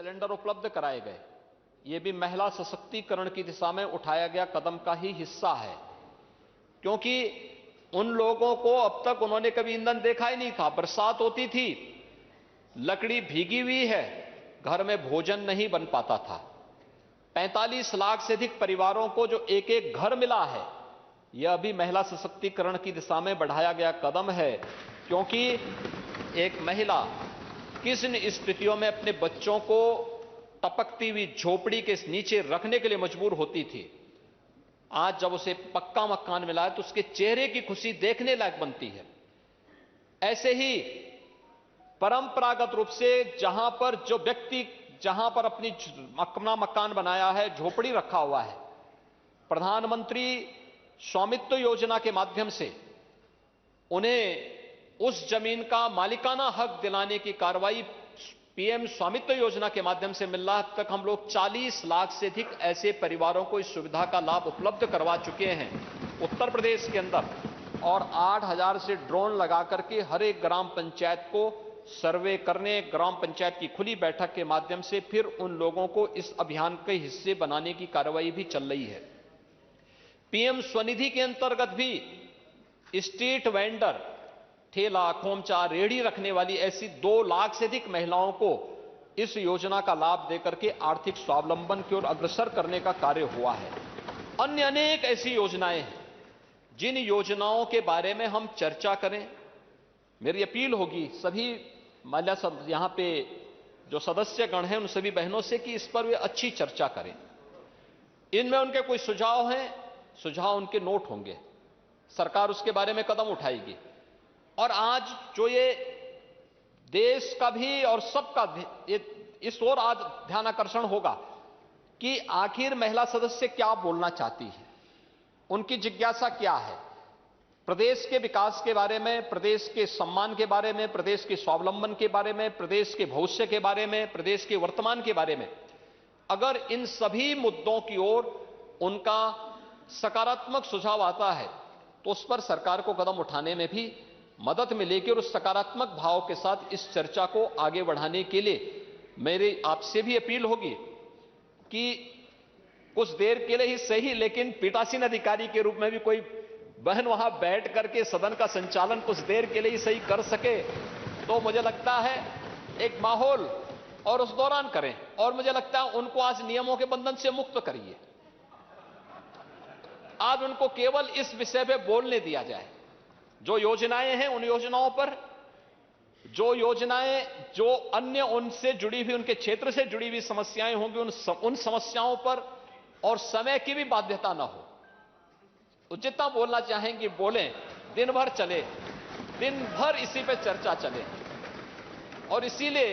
Cylinder उपलब्ध कराए गए, ये भी महिला सशक्तिकरण की दिशा में उठाया गया कदम का ही हिस्सा है, क्योंकि उन लोगों को अब तक उन्होंने कभी ईंधन देखा ही नहीं था। बरसात होती थी, लकड़ी भीगी हुई है, घर में भोजन नहीं बन पाता था। 45 लाख से अधिक परिवारों को जो एक एक घर मिला है, यह भी महिला सशक्तिकरण की दिशा में बढ़ाया गया कदम है, क्योंकि एक महिला किस स्थितियों में अपने बच्चों को टपकती हुई झोपड़ी के नीचे रखने के लिए मजबूर होती थी, आज जब उसे पक्का मकान मिला है तो उसके चेहरे की खुशी देखने लायक बनती है। ऐसे ही परंपरागत रूप से जहां पर जो व्यक्ति जहां पर अपना मकान बनाया है, झोपड़ी रखा हुआ है, प्रधानमंत्री स्वामित्व योजना के माध्यम से उन्हें उस जमीन का मालिकाना हक दिलाने की कार्रवाई पीएम स्वामित्व योजना के माध्यम से मिल रहा है। अब तक हम लोग 40 लाख से अधिक ऐसे परिवारों को इस सुविधा का लाभ उपलब्ध करवा चुके हैं उत्तर प्रदेश के अंदर, और 8,000 से ड्रोन लगा करके हर एक ग्राम पंचायत को सर्वे करने, ग्राम पंचायत की खुली बैठक के माध्यम से फिर उन लोगों को इस अभियान के हिस्से बनाने की कार्रवाई भी चल रही है। पीएम स्वनिधि के अंतर्गत भी स्ट्रीट वेंडर, ठेला, खोमचा, रेहड़ी रखने वाली ऐसी 2 लाख से अधिक महिलाओं को इस योजना का लाभ देकर के आर्थिक स्वावलंबन की ओर अग्रसर करने का कार्य हुआ है। अन्य अनेक ऐसी योजनाएं हैं जिन योजनाओं के बारे में हम चर्चा करें। मेरी अपील होगी सभी महिला यहां पे जो सदस्यगण हैं उन सभी बहनों से कि इस पर वे अच्छी चर्चा करें। इनमें उनके कोई सुझाव हैं, सुझाव उनके नोट होंगे, सरकार उसके बारे में कदम उठाएगी। और आज जो ये देश का भी और सबका इस ओर आज ध्यान आकर्षण होगा कि आखिर महिला सदस्य क्या बोलना चाहती है, उनकी जिज्ञासा क्या है, प्रदेश के विकास के बारे में, प्रदेश के सम्मान के बारे में, प्रदेश के स्वावलंबन के बारे में, प्रदेश के भविष्य के बारे में, प्रदेश के वर्तमान के बारे में। अगर इन सभी मुद्दों की ओर उनका सकारात्मक सुझाव आता है तो उस पर सरकार को कदम उठाने में भी मदद मिलेगी, और उस सकारात्मक भाव के साथ इस चर्चा को आगे बढ़ाने के लिए मेरी आपसे भी अपील होगी कि कुछ देर के लिए ही सही, लेकिन पीठासीन अधिकारी के रूप में भी कोई बहन वहां बैठ करके सदन का संचालन कुछ देर के लिए ही सही कर सके तो मुझे लगता है एक माहौल, और उस दौरान करें। और मुझे लगता है उनको आज नियमों के बंधन से मुक्त करिए, आज उनको केवल इस विषय पे बोलने दिया जाए। जो योजनाएं हैं उन योजनाओं पर, जो योजनाएं जो अन्य उनसे जुड़ी हुई, उनके क्षेत्र से जुड़ी हुई समस्याएं होंगी उन समस्याओं पर, और समय की भी बाध्यता ना हो। तो जितना बोलना चाहेंगे बोलें, दिन भर चले, दिन भर इसी पे चर्चा चले। और इसीलिए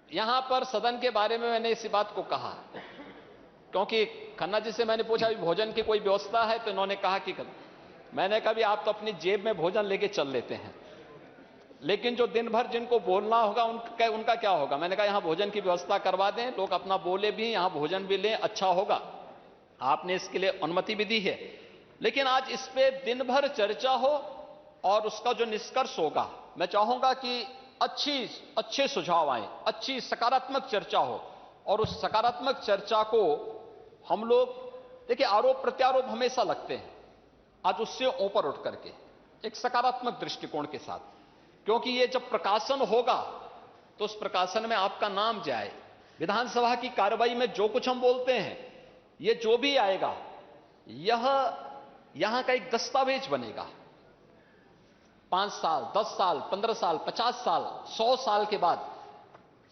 यहां पर सदन के बारे में मैंने इसी बात को कहा, क्योंकि खन्ना जी से मैंने पूछा भोजन की कोई व्यवस्था है, तो इन्होंने कहा कि मैंने कहा भी आप तो अपनी जेब में भोजन लेके चल लेते हैं, लेकिन जो दिन भर जिनको बोलना होगा उनका क्या होगा। मैंने कहा यहां भोजन की व्यवस्था करवा दें, लोग अपना बोले भी, यहां भोजन भी लें, अच्छा होगा। आपने इसके लिए अनुमति भी दी है, लेकिन आज इस पे दिन भर चर्चा हो और उसका जो निष्कर्ष होगा, मैं चाहूंगा कि अच्छे सुझाव आए, अच्छी सकारात्मक चर्चा हो, और उस सकारात्मक चर्चा को हम लोग, देखिए आरोप प्रत्यारोप हमेशा लगते हैं, आज उससे ऊपर उठ करके एक सकारात्मक दृष्टिकोण के साथ, क्योंकि ये जब प्रकाशन होगा तो उस प्रकाशन में आपका नाम जाए। विधानसभा की कार्रवाई में जो कुछ हम बोलते हैं, ये जो भी आएगा, यह यहां का एक दस्तावेज बनेगा। 5 साल, 10 साल, 15 साल, 50 साल, 100 साल के बाद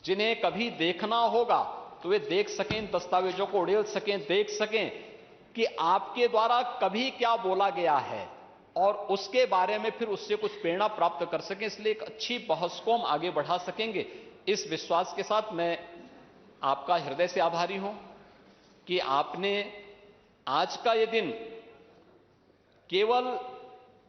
जिन्हें कभी देखना होगा तो वे देख सकें, इन दस्तावेजों को उड़ेल सकें, देख सकें कि आपके द्वारा कभी क्या बोला गया है, और उसके बारे में फिर उससे कुछ प्रेरणा प्राप्त कर सकें। इसलिए एक अच्छी बहस को हम आगे बढ़ा सकेंगे। इस विश्वास के साथ मैं आपका हृदय से आभारी हूं कि आपने आज का ये दिन केवल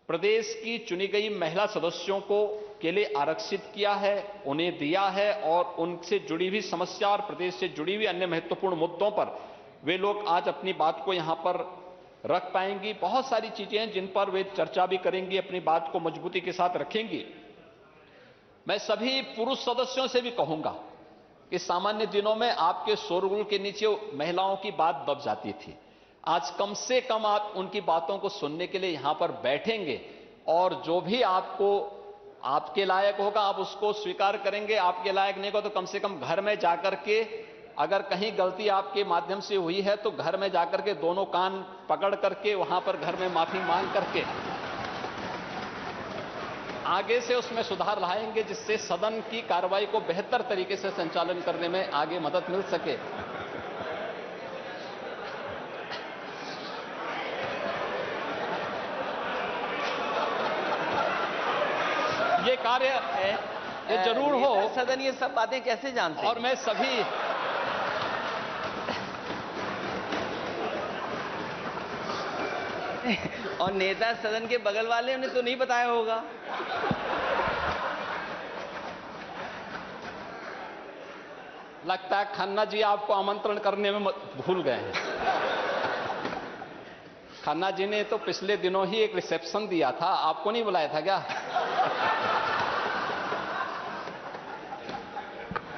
प्रदेश की चुनी गई महिला सदस्यों को के लिए आरक्षित किया है, उन्हें दिया है, और उनसे जुड़ी हुई समस्या और प्रदेश से जुड़ी हुई अन्य महत्वपूर्ण मुद्दों पर वे लोग आज अपनी बात को यहां पर रख पाएंगी। बहुत सारी चीजें हैं जिन पर वे चर्चा भी करेंगी, अपनी बात को मजबूती के साथ रखेंगी। मैं सभी पुरुष सदस्यों से भी कहूंगा कि सामान्य दिनों में आपके शोरगुल के नीचे महिलाओं की बात दब जाती थी। आज कम से कम आप उनकी बातों को सुनने के लिए यहां पर बैठेंगे और जो भी आपको आपके लायक होगा आप उसको स्वीकार करेंगे, आपके लायक नहीं होगा तो कम से कम घर में जाकर के, अगर कहीं गलती आपके माध्यम से हुई है तो घर में जाकर के दोनों कान पकड़ करके वहां पर घर में माफी मांग करके आगे से उसमें सुधार लाएंगे, जिससे सदन की कार्रवाई को बेहतर तरीके से संचालन करने में आगे मदद मिल सके। ये कार्य ये जरूर हो। सदन ये सब बातें कैसे जानते हैं? और मैं सभी और नेता सदन के बगल वाले ने तो नहीं बताया होगा। लगता है खन्ना जी आपको आमंत्रण करने में भूल गए हैं। खन्ना जी ने तो पिछले दिनों ही एक रिसेप्शन दिया था, आपको नहीं बुलाया था क्या?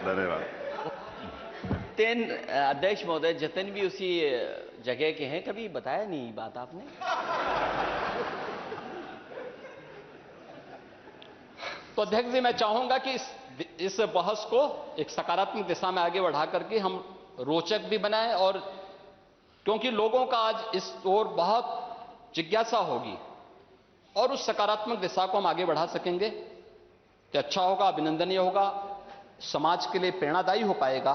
धन्यवाद। अध्यक्ष महोदय, जतन भी उसी जगह के हैं, कभी बताया नहीं बात आपने? तो अध्यक्ष जी, मैं चाहूंगा कि इस बहस को एक सकारात्मक दिशा में आगे बढ़ा करके हम रोचक भी बनाएं, और क्योंकि लोगों का आज इस ओर बहुत जिज्ञासा होगी और उस सकारात्मक दिशा को हम आगे बढ़ा सकेंगे कि अच्छा होगा, अभिनंदनीय होगा, समाज के लिए प्रेरणादायी हो पाएगा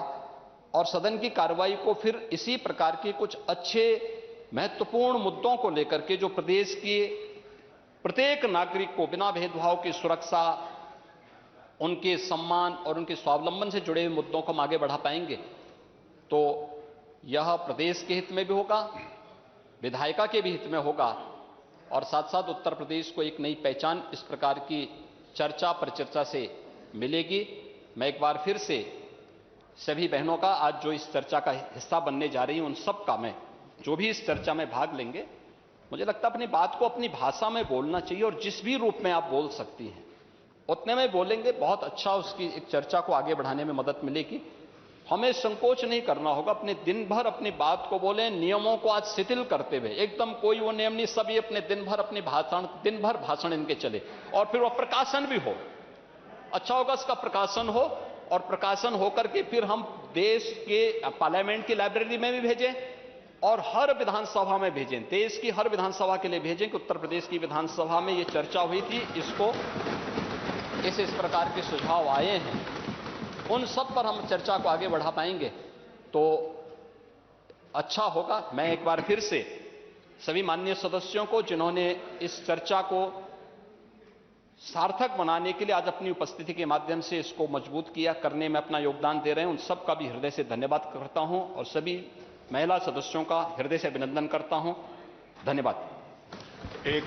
और सदन की कार्रवाई को फिर इसी प्रकार के कुछ अच्छे महत्वपूर्ण मुद्दों को लेकर के जो प्रदेश के प्रत्येक नागरिक को बिना भेदभाव की सुरक्षा, उनके सम्मान और उनके स्वावलंबन से जुड़े हुए मुद्दों को हम आगे बढ़ा पाएंगे। तो यह प्रदेश के हित में भी होगा, विधायिका के भी हित में होगा और साथ साथ उत्तर प्रदेश को एक नई पहचान इस प्रकार की चर्चा परिचर्चा से मिलेगी। मैं एक बार फिर से सभी बहनों का, आज जो इस चर्चा का हिस्सा बनने जा रही हैं, उन सब का, मैं जो भी इस चर्चा में भाग लेंगे, मुझे लगता है अपनी बात को अपनी भाषा में बोलना चाहिए और जिस भी रूप में आप बोल सकती हैं उतने में बोलेंगे, बहुत अच्छा उसकी एक चर्चा को आगे बढ़ाने में मदद मिलेगी। हमें संकोच नहीं करना होगा, अपने दिन भर अपनी बात को बोलें, नियमों को आज शिथिल करते हुए, एकदम कोई वो नियम नहीं, सभी अपने दिन भर भाषण इनके चले और फिर वह प्रकाशन भी हो। अच्छा होगा इसका प्रकाशन हो और प्रकाशन होकर के फिर हम देश के पार्लियामेंट की लाइब्रेरी में भी भेजें और हर विधानसभा में भेजें, देश की हर विधानसभा के लिए भेजें कि उत्तर प्रदेश की विधानसभा में ये चर्चा हुई थी, इसको इस प्रकार के सुझाव आए हैं, उन सब पर हम चर्चा को आगे बढ़ा पाएंगे तो अच्छा होगा। मैं एक बार फिर से सभी माननीय सदस्यों को, जिन्होंने इस चर्चा को सार्थक बनाने के लिए आज अपनी उपस्थिति के माध्यम से इसको मजबूत किया, करने में अपना योगदान दे रहे हैं, उन सब का भी हृदय से धन्यवाद करता हूं और सभी महिला सदस्यों का हृदय से अभिनंदन करता हूं। धन्यवाद।